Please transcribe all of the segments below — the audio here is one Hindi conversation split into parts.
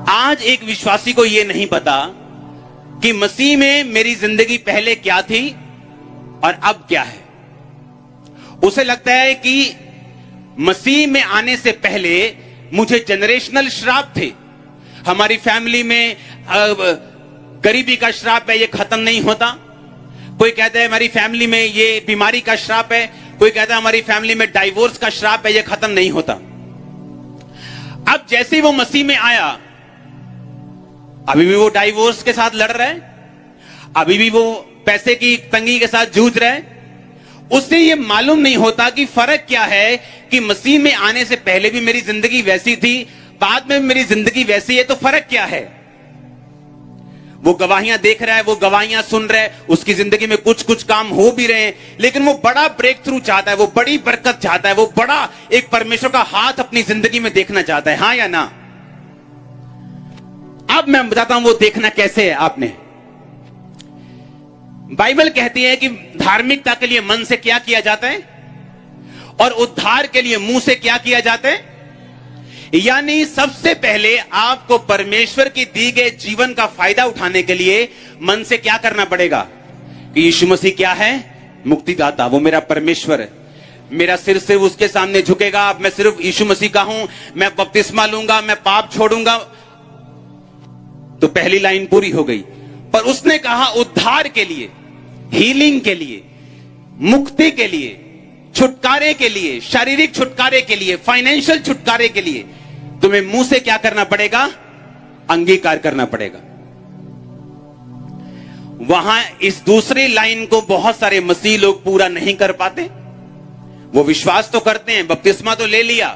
आज एक विश्वासी को यह नहीं पता कि मसीह में मेरी जिंदगी पहले क्या थी और अब क्या है। उसे लगता है कि मसीह में आने से पहले मुझे जनरेशनल श्राप थे, हमारी फैमिली में गरीबी का श्राप है, ये खत्म नहीं होता। कोई कहता है हमारी फैमिली में ये बीमारी का श्राप है, कोई कहता है हमारी फैमिली में डाइवोर्स का श्राप है, ये खत्म नहीं होता। अब जैसे ही वो मसीह में आया, अभी भी वो डाइवोर्स के साथ लड़ रहा है, अभी भी वो पैसे की तंगी के साथ जूझ रहा है। उससे ये मालूम नहीं होता कि फर्क क्या है कि मसीह में आने से पहले भी मेरी जिंदगी वैसी थी, बाद में भी मेरी जिंदगी वैसी है, तो फर्क क्या है। वो गवाहियां देख रहा है, वो गवाहियां सुन रहा है, उसकी जिंदगी में कुछ कुछ काम हो भी रहे हैं, लेकिन वो बड़ा ब्रेक थ्रू चाहता है, वो बड़ी बरकत चाहता है, वो बड़ा एक परमेश्वर का हाथ अपनी जिंदगी में देखना चाहता है। हाँ या ना? अब मैं बताता हूं वो देखना कैसे है। आपने बाइबल कहती है कि धार्मिकता के लिए मन से क्या किया जाता है और उद्धार के लिए मुंह से क्या किया जाता है। यानी सबसे पहले आपको परमेश्वर की दी गए जीवन का फायदा उठाने के लिए मन से क्या करना पड़ेगा कि यीशु मसीह क्या है? मुक्तिदाता, वो मेरा परमेश्वर है। मेरा सिर से उसके सामने झुकेगा, अब मैं सिर्फ यीशु मसीह का हूं, मैं बपतिस्मा लूंगा, मैं पाप छोड़ूंगा। तो पहली लाइन पूरी हो गई। पर उसने कहा उद्धार के लिए, हीलिंग के लिए, मुक्ति के लिए, छुटकारे के लिए, शारीरिक छुटकारे के लिए, फाइनेंशियल छुटकारे के लिए तुम्हें मुंह से क्या करना पड़ेगा? अंगीकार करना पड़ेगा। वहां इस दूसरी लाइन को बहुत सारे मसीह लोग पूरा नहीं कर पाते। वो विश्वास तो करते हैं, बपतिस्मा तो ले लिया,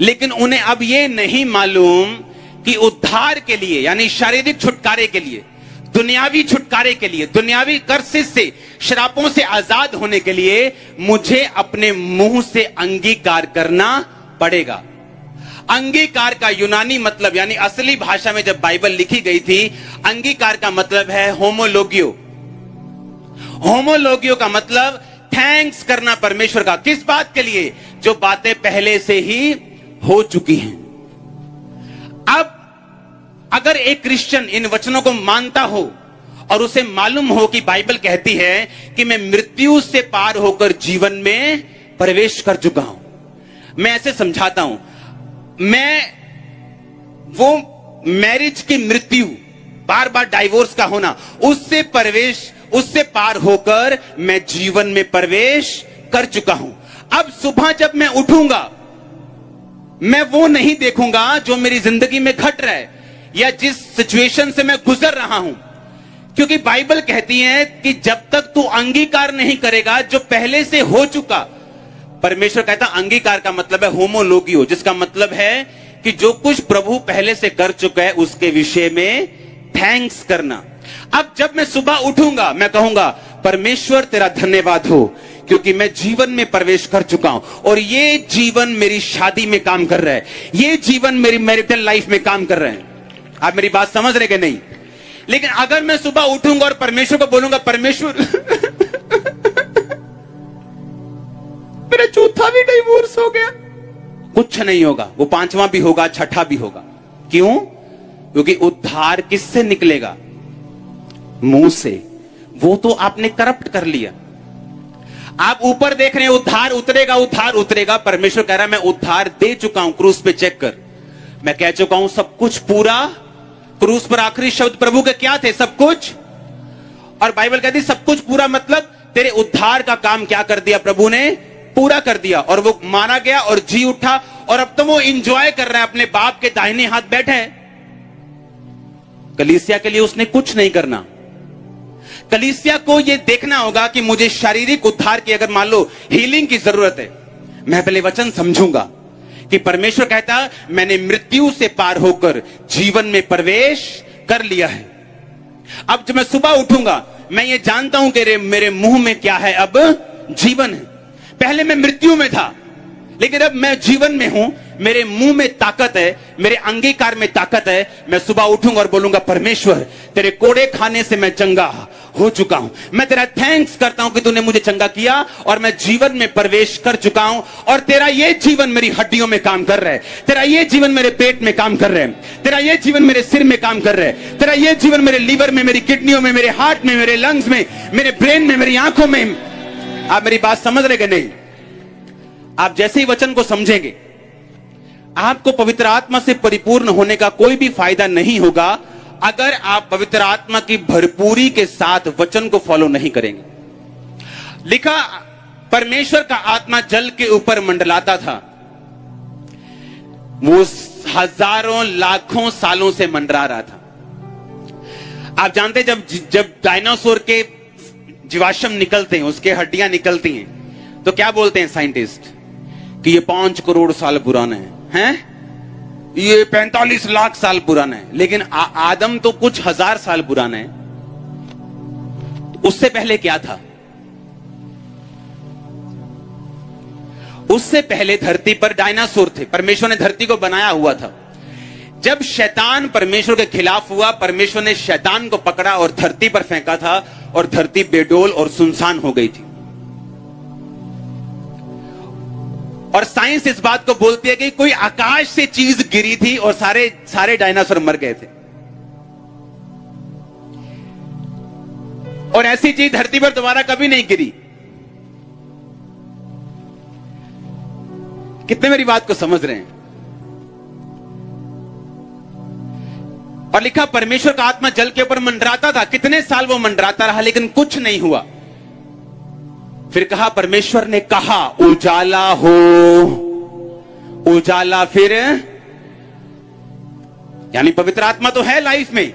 लेकिन उन्हें अब यह नहीं मालूम कि उद्धार के लिए यानी शारीरिक छुटकारे के लिए, दुनियावी छुटकारे के लिए, दुनियावी कर्ज से, श्रापों से आजाद होने के लिए मुझे अपने मुंह से अंगीकार करना पड़ेगा। अंगीकार का यूनानी मतलब यानी असली भाषा में जब बाइबल लिखी गई थी, अंगीकार का मतलब है होमोलोगियो। होमोलोगियो का मतलब थैंक्स करना परमेश्वर का। किस बात के लिए? जो बातें पहले से ही हो चुकी हैं। अब अगर एक क्रिश्चियन इन वचनों को मानता हो और उसे मालूम हो कि बाइबल कहती है कि मैं मृत्यु से पार होकर जीवन में प्रवेश कर चुका हूं, मैं ऐसे समझाता हूं, मैं वो मैरिज की मृत्यु, बार बार डाइवोर्स का होना, उससे पार होकर मैं जीवन में प्रवेश कर चुका हूं। अब सुबह जब मैं उठूंगा, मैं वो नहीं देखूंगा जो मेरी जिंदगी में घट रहा है या जिस सिचुएशन से मैं गुजर रहा हूं, क्योंकि बाइबल कहती है कि जब तक तू अंगीकार नहीं करेगा जो पहले से हो चुका। परमेश्वर कहता अंगीकार का मतलब है होमोलोगियो, जिसका मतलब है कि जो कुछ प्रभु पहले से कर चुका है उसके विषय में थैंक्स करना। अब जब मैं सुबह उठूंगा, मैं कहूंगा परमेश्वर तेरा धन्यवाद हो क्योंकि मैं जीवन में प्रवेश कर चुका हूं और ये जीवन मेरी शादी में काम कर रहा है, ये जीवन मेरी मैरिटल लाइफ में काम कर रहा है। आप मेरी बात समझ रहे कि नहीं? लेकिन अगर मैं सुबह उठूंगा और परमेश्वर को बोलूंगा परमेश्वर मेरा चौथा भी डिवोर्स हो गया, कुछ नहीं होगा। वो पांचवा भी होगा, छठा भी होगा। क्यों? क्योंकि उद्धार किससे निकलेगा? मुंह से। वो तो आपने करप्ट कर लिया। आप ऊपर देख रहे हैं उद्धार उतरेगा, उद्धार उतरेगा। परमेश्वर कह रहा है मैं उद्धार दे चुका हूं, क्रूस पे चेक कर। मैं कह चुका हूं सब कुछ पूरा। क्रूस पर आखिरी शब्द प्रभु के क्या थे? सब कुछ। और बाइबल कहती सब कुछ पूरा मतलब तेरे उद्धार का काम क्या कर दिया? प्रभु ने पूरा कर दिया। और वो मारा गया और जी उठा और अब तो वो एंजॉय कर रहा है, अपने बाप के दाहिने हाथ बैठे है। कलीसिया के लिए उसने कुछ नहीं करना। कलीसिया को यह देखना होगा कि मुझे शारीरिक उद्धार की अगर मान लो हीलिंग की जरूरत है, मैं पहले वचन समझूंगा कि परमेश्वर कहता मैंने मृत्यु से पार होकर जीवन में प्रवेश कर लिया है। अब जब मैं सुबह उठूंगा, मैं ये जानता हूं कि मेरे मुंह में क्या है? अब जीवन है। पहले मैं मृत्यु में था, लेकिन अब मैं जीवन में हूं। मेरे मुंह में ताकत है, मेरे अंगीकार में ताकत है। मैं सुबह उठूंगा और बोलूंगा, परमेश्वर तेरे कोड़े खाने से मैं चंगा हो चुका हूं। मैं तेरा थैंक्स करता हूं कि तूने मुझे चंगा किया और मैं जीवन में प्रवेश कर चुका हूं। और तेरा ये जीवन मेरी हड्डियों में काम कर रहा है, तेरा ये जीवन मेरे पेट में काम कर रहा है, तेरा ये जीवन मेरे सिर में काम कर रहा है, तेरा ये जीवन मेरे लीवर में, मेरी किडनियों में, मेरे हार्ट में, मेरे लंग्स में, मेरे ब्रेन में, मेरी आंखों में। आप मेरी बात समझ रहे कि नहीं? आप जैसे ही वचन को समझेंगे, आपको पवित्र आत्मा से परिपूर्ण होने का कोई भी फायदा नहीं होगा अगर आप पवित्र आत्मा की भरपूरी के साथ वचन को फॉलो नहीं करेंगे। लिखा, परमेश्वर का आत्मा जल के ऊपर मंडलाता था। वो हजारों लाखों सालों से मंडरा रहा था। आप जानते, जब डायनासोर के जीवाश्म निकलते हैं, उसके हड्डियां निकलती हैं, तो क्या बोलते हैं साइंटिस्ट कि ये 5 करोड़ साल पुराना है, ये 45 लाख साल पुराना है। लेकिन आदम तो कुछ हजार साल पुराना है। उससे पहले क्या था? उससे पहले धरती पर डायनासोर थे। परमेश्वर ने धरती को बनाया हुआ था। जब शैतान परमेश्वर के खिलाफ हुआ, परमेश्वर ने शैतान को पकड़ा और धरती पर फेंका था, और धरती बेडोल और सुनसान हो गई थी। और साइंस इस बात को बोलती है कि कोई आकाश से चीज गिरी थी और सारे डायनासोर मर गए थे। और ऐसी चीज धरती पर दोबारा कभी नहीं गिरी। कितने मेरी बात को समझ रहे हैं? और लिखा, परमेश्वर का आत्मा जल के ऊपर मंडराता था। कितने साल वो मंडराता रहा, लेकिन कुछ नहीं हुआ। फिर कहा, परमेश्वर ने कहा उजाला हो, उजाला। फिर यानी पवित्र आत्मा तो है लाइफ में,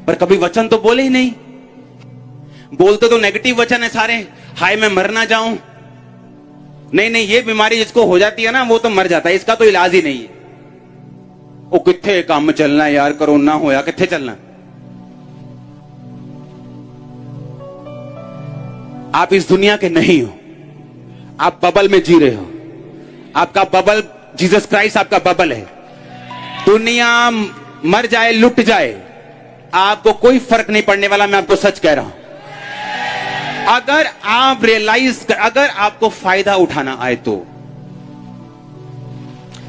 पर कभी वचन तो बोले ही नहीं। बोलते तो नेगेटिव वचन है सारे, हाय मैं मर ना जाऊं, नहीं ये बीमारी जिसको हो जाती है ना, वो तो मर जाता है, इसका तो इलाज ही नहीं है। वो किथे काम चलना है यार, कोरोना होया किथे चलना। आप इस दुनिया के नहीं हो, आप बबल में जी रहे हो। आपका बबल जीसस क्राइस्ट आपका बबल है। दुनिया मर जाए, लुट जाए, आपको कोई फर्क नहीं पड़ने वाला। मैं आपको सच कह रहा हूं। अगर आप अगर आपको फायदा उठाना आए तो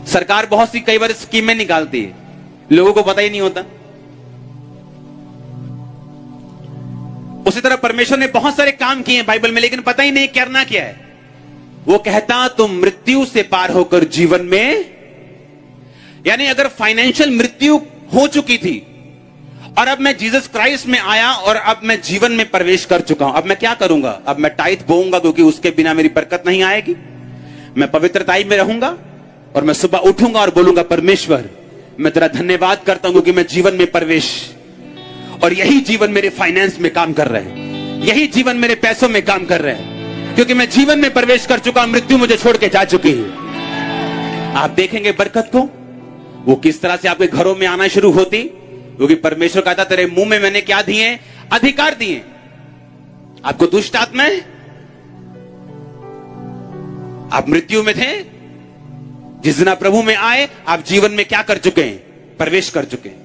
सरकार बहुत सी कई बार स्कीमें निकालती है, लोगों को पता ही नहीं होता। उसी तरह परमेश्वर ने बहुत सारे काम किए हैं बाइबल में, लेकिन पता ही नहीं करना क्या है। वो कहता, तुम मृत्यु से पार होकर जीवन में, यानी अगर फाइनेंशियल मृत्यु हो चुकी थी और अब मैं जीसस क्राइस्ट में आया और अब मैं जीवन में प्रवेश कर चुका हूं, अब मैं क्या करूंगा? अब मैं टाइट बोऊंगा, क्योंकि उसके बिना मेरी बरकत नहीं आएगी। मैं पवित्रताई में रहूंगा और मैं सुबह उठूंगा और बोलूंगा, परमेश्वर मैं तेरा धन्यवाद करता हूं क्योंकि मैं जीवन में प्रवेश, और यही जीवन मेरे फाइनेंस में काम कर रहा है, यही जीवन मेरे पैसों में काम कर रहा है, क्योंकि मैं जीवन में प्रवेश कर चुका, मृत्यु मुझे छोड़ के जा चुकी है। आप देखेंगे बरकत को, वो किस तरह से आपके घरों में आना शुरू होती, क्योंकि परमेश्वर कहता, तेरे मुंह में मैंने क्या दिए? अधिकार दिए। आपको दुष्ट आत्माएं, आप मृत्यु में थे, जिस दिन आप प्रभु में आए, आप जीवन में क्या कर चुके हैं? प्रवेश कर चुके हैं।